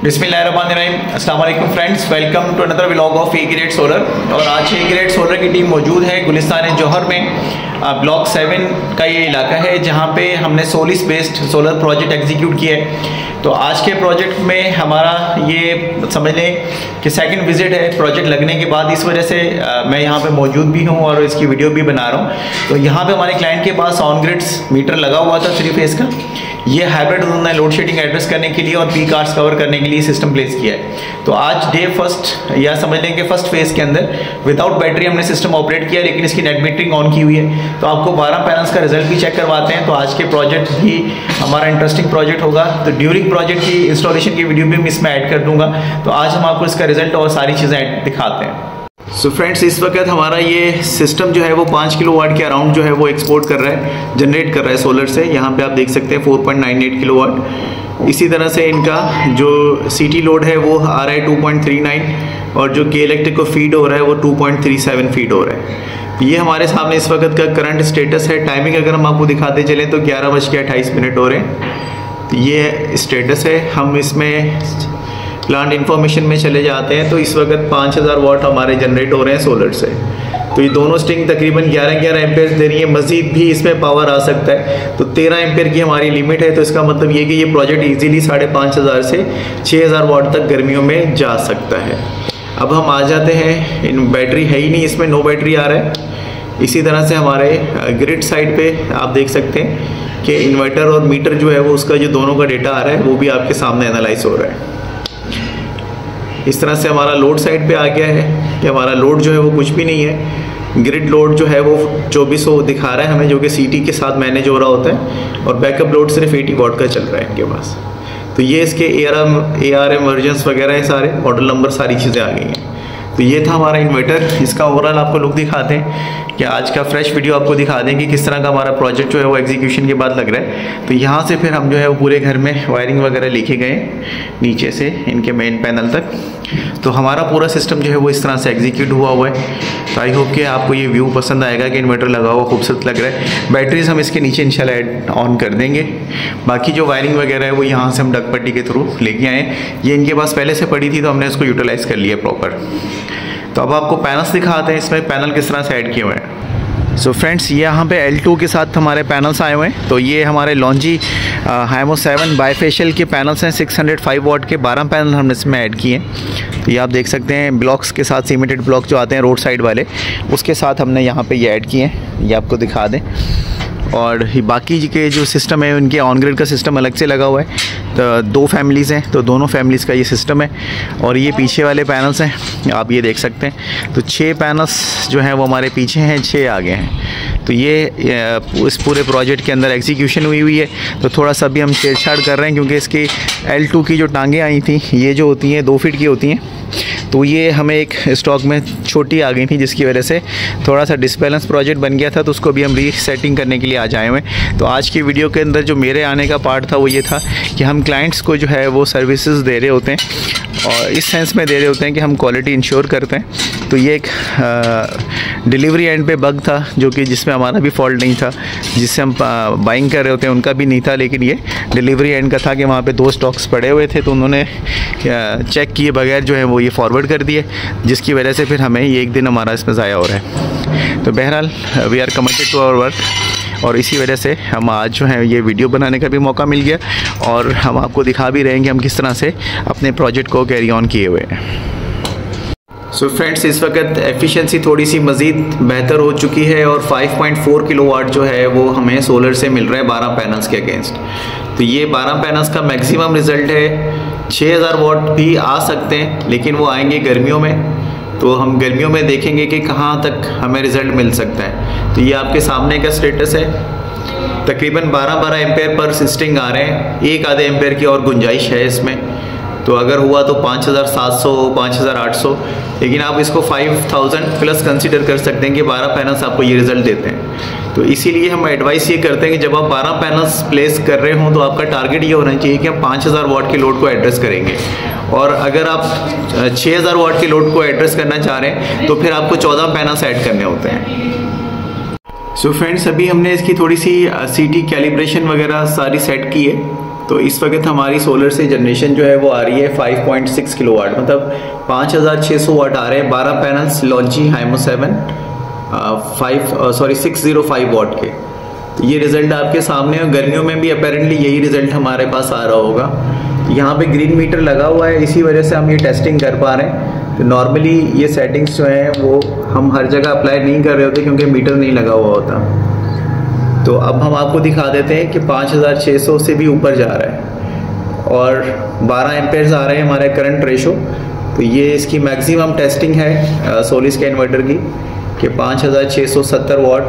बिस्मिल्लाहिर्रहमानिर्रहीम। अस्सलाम वालेकुम friends, welcome to another vlog of A grade solar. और आज ए ग्रेड सोलर की टीम मौजूद है गुलिस्तान जौहर में। ब्लॉक 7 का ये इलाका है जहाँ पे हमने Solis based solar project execute किया है। तो आज के प्रोजेक्ट में हमारा ये समझ लें कि सेकंड विजिट है प्रोजेक्ट लगने के बाद। इस वजह से मैं यहाँ पे मौजूद भी हूँ और इसकी वीडियो भी बना रहा हूँ। तो यहाँ पे हमारे क्लाइंट के पास ऑन ग्रिड मीटर लगा हुआ था 3 फेज का। ये हाइब्रिड उन्होंने लोड शेडिंग एड्रेस करने के लिए और पी कार्ड्स कवर करने के लिए सिस्टम प्लेस किया है। तो आज डे फर्स्ट या समझ लें कि फर्स्ट फेज के अंदर विदाउट बैटरी हमने सिस्टम ऑपरेट किया, लेकिन इसकी नेट मीटरिंग ऑन की हुई है। तो आपको 12 पैनल्स का रिजल्ट भी चेक करवाते हैं। तो आज के प्रोजेक्ट भी हमारा इंटरेस्टिंग प्रोजेक्ट होगा। तो ड्यूरिंग प्रोजेक्ट की इंस्टॉलेशन की वीडियो भी मैं इसमें ऐड कर दूंगा। तो आज हम आपको इसका रिजल्ट और सारी चीज़ें दिखाते हैं। सो फ्रेंड्स, इस वक्त हमारा ये सिस्टम जो है वो 5 किलोवाट के अराउंड जो है वो एक्सपोर्ट कर रहा है, जनरेट कर रहा है सोलर से। यहाँ पे आप देख सकते हैं 4.98 किलोवाट। इसी तरह से इनका जो सीटी लोड है वो आ रहा है 2.39 और जो के इलेक्ट्रिक को फीड हो रहा है वो 2.37 फीड हो रहा है। ये हमारे सामने इस वक्त का करंट स्टेटस है। टाइमिंग अगर हम आपको दिखाते चलें तो 11:28 हो रहे हैं। तो ये स्टेटस है। हम इसमें प्लांट इन्फॉर्मेशन में चले जाते हैं। तो इस वक्त 5000 वाट हमारे जनरेट हो रहे हैं सोलर से। तो ये दोनों स्ट्रिंग तकरीबन 11 एम्पेयर दे रही है। मजीद भी इसमें पावर आ सकता है। तो 13 एम्पेयर की हमारी लिमिट है। तो इसका मतलब ये कि ये प्रोजेक्ट इजीली 5500 से 6000 वाट तक गर्मियों में जा सकता है। अब हम आ जाते हैं, इन बैटरी है ही नहीं इसमें, नो बैटरी आ रहा है। इसी तरह से हमारे ग्रिड साइड पे आप देख सकते हैं कि इन्वर्टर और मीटर जो है वो उसका जो दोनों का डेटा आ रहा है वो भी आपके सामने एनालाइज हो रहा है। इस तरह से हमारा लोड साइड पे आ गया है कि हमारा लोड जो है वो कुछ भी नहीं है। ग्रिड लोड जो है वो 2400 दिखा रहा है हमें, जो कि सीटी के साथ मैनेज हो रहा होता है। और बैकअप लोड सिर्फ 80 वाट का चल रहा है इनके पास। तो ये इसके ARM वर्जन्स वगैरह है, सारे मॉडल नंबर सारी चीज़ें आ गई हैं। तो ये था हमारा इन्वर्टर। इसका ओवरऑल आपको लुक दिखाते हैं कि आज का फ्रेश वीडियो आपको दिखा देंगे किस तरह का हमारा प्रोजेक्ट जो है वो एग्जीक्यूशन के बाद लग रहा है। तो यहाँ से फिर हम जो है वो पूरे घर में वायरिंग वगैरह लेके गए नीचे से इनके मेन पैनल तक। तो हमारा पूरा सिस्टम जो है वो इस तरह से एग्जीक्यूट हुआ है। तो आई होप कि आपको ये व्यू पसंद आएगा कि इन्वर्टर लगा हुआ खूबसूरत लग रहा है। बैटरीज हम इसके नीचे इंशाल्लाह ऐड ऑन कर देंगे। बाकी जो वायरिंग वगैरह है वो यहाँ से हम डग पट्टी के थ्रू लेके आए। ये इनके पास पहले से पड़ी थी तो हमने इसको यूटिलाइज कर लिया प्रॉपर। तो अब आपको पैनल्स दिखाते हैं, इसमें पैनल किस तरह से ऐड किए हुए हैं। सो फ्रेंड्स, ये यहाँ पे L2 के साथ हमारे पैनल्स आए हुए हैं। तो ये हमारे लॉन्जी हाइमो 7 बाईफेशियल के पैनल्स हैं। 605 वाट के 12 पैनल हमने इसमें ऐड किए हैं। तो ये आप देख सकते हैं ब्लॉक्स के साथ, सीमेंटेड ब्लॉक जो आते हैं रोड साइड वाले, उसके साथ हमने यहाँ पे ये ऐड किए हैं। ये आपको दिखा दें। और बाकी के जो सिस्टम है उनके ऑन ग्रिड का सिस्टम अलग से लगा हुआ है। तो 2 फैमिलीज़ हैं, तो दोनों फैमिलीज़ का ये सिस्टम है। और ये पीछे वाले पैनल्स हैं, आप ये देख सकते हैं। तो 6 पैनल्स जो हैं वो हमारे पीछे हैं, 6 आगे हैं। तो ये इस पूरे प्रोजेक्ट के अंदर एग्जीक्यूशन हुई है। तो थोड़ा सा भी हम छेड़छाड़ कर रहे हैं क्योंकि इसकी L2 की जो टांगें आई थी ये जो होती हैं 2 फीट की होती हैं। तो ये हमें एक स्टॉक में छोटी आ गई थी, जिसकी वजह से थोड़ा सा डिसबैलेंस प्रोजेक्ट बन गया था। तो उसको भी हम रीसेटिंग करने के लिए आज आए हुए हैं। तो आज की वीडियो के अंदर जो मेरे आने का पार्ट था वो ये था कि हम क्लाइंट्स को जो है वो सर्विसेज दे रहे होते हैं और इस सेंस में दे रहे होते हैं कि हम क्वालिटी इंश्योर करते हैं। तो ये एक डिलीवरी एंड पे बग था जो कि जिसमें हमारा भी फॉल्ट नहीं था, जिससे हम बाइंग कर रहे होते हैं उनका भी नहीं था, लेकिन ये डिलीवरी एंड का था कि वहाँ पे 2 स्टॉक्स पड़े हुए थे। तो उन्होंने चेक किए बगैर जो है वो ये फॉरवर्ड कर दिए, जिसकी वजह से फिर हमें ये एक दिन हमारा इसमें ज़ाया हो रहा है। तो बहरहाल we are committed to our work और इसी वजह से हम आज जो है ये वीडियो बनाने का भी मौका मिल गया और हम आपको दिखा भी रहे हैं कि हम किस तरह से अपने प्रोजेक्ट को कैरी ऑन किए हुए हैं। सो फ्रेंड्स, इस वक्त एफिशिएंसी थोड़ी सी मज़ीद बेहतर हो चुकी है और 5.4 किलोवाट जो है वो हमें सोलर से मिल रहा है 12 पैनल्स के अगेंस्ट। तो ये 12 पैनल्स का मैक्सिमम रिज़ल्ट है। 6000 वाट भी आ सकते हैं, लेकिन वो आएंगे गर्मियों में। तो हम गर्मियों में देखेंगे कि कहाँ तक हमें रिज़ल्ट मिल सकता है। तो ये आपके सामने का स्टेटस है। तकरीबन 12 एम्पेयर पर सिस्टिंग आ रहे हैं। 1 आधे एम्पेयर की और गुंजाइश है इसमें। तो अगर हुआ तो 5700 5800, लेकिन आप इसको 5000 प्लस कंसीडर कर सकते हैं कि 12 पैनल्स आपको ये रिज़ल्ट देते हैं। तो इसीलिए हम एडवाइस ये करते हैं कि जब आप 12 पैनल्स प्लेस कर रहे हों तो आपका टारगेट ये होना चाहिए कि हम 5000 वाट के लोड को एड्रेस करेंगे। और अगर आप 6000 वाट के लोड को एड्रेस करना चाह रहे हैं तो फिर आपको 14 पैनल्स ऐड करने होते हैं। सो फ्रेंड्स, अभी हमने इसकी थोड़ी सी सीटी कैलिब्रेशन वगैरह सारी सेट की है। तो इस वक्त हमारी सोलर से जनरेशन जो है वो आ रही है 5.6 किलोवाट, मतलब 5600 वाट आ रहे हैं 12 पैनल्स लॉन्ची हाइमो 7 605 वाट के। तो ये रिजल्ट आपके सामने है। गर्मियों में भी अपेरेंटली यही रिजल्ट हमारे पास आ रहा होगा। यहाँ पे ग्रीन मीटर लगा हुआ है, इसी वजह से हम ये टेस्टिंग कर पा रहे हैं। तो नॉर्मली ये सेटिंग्स जो हैं वो हम हर जगह अप्लाई नहीं कर रहे होते क्योंकि मीटर नहीं लगा हुआ होता। तो अब हम आपको दिखा देते हैं कि 5600 से भी ऊपर जा रहा है और 12 एम्पेयर्स आ रहे हैं हमारे करंट रेशो। तो ये इसकी मैक्सिमम टेस्टिंग है सोलिस के इन्वर्टर की कि 5670 वाट,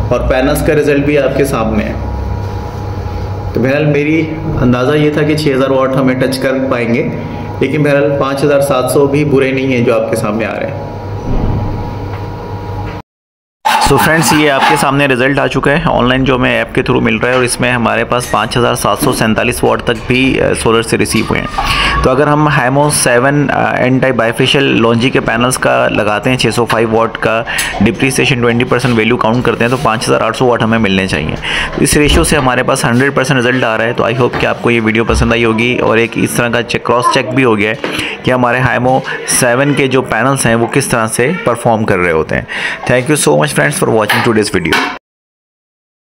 और पैनल्स का रिजल्ट भी आपके सामने है। तो बहरहाल मेरी अंदाज़ा ये था कि 6000 वाट हमें टच कर पाएंगे, लेकिन बहरहाल 5700 भी बुरे नहीं हैं जो आपके सामने आ रहे हैं। सो फ्रेंड्स, ये आपके सामने रिजल्ट आ चुका है ऑनलाइन जो हमें ऐप के थ्रू मिल रहा है, और इसमें हमारे पास 5747 वाट तक भी सोलर से रिसीव हुए हैं। तो अगर हम हाइमो 7 एन टाइप बाइफेशियल लॉन्जी के पैनल्स का लगाते हैं 605 वाट का, डिप्रीसिएशन 20% वैल्यू काउंट करते हैं, तो 5800 वाट हमें मिलने चाहिए। तो इस रेशियो से हमारे पास 100% रिजल्ट आ रहा है। तो आई होप कि आपको ये वीडियो पसंद आई होगी और एक इस तरह का क्रॉस चेक भी हो गया है कि हमारे हाइमो 7 के जो पैनल्स हैं वो किस तरह से परफॉर्म कर रहे होते हैं। Thank you so much friends for watching today's video.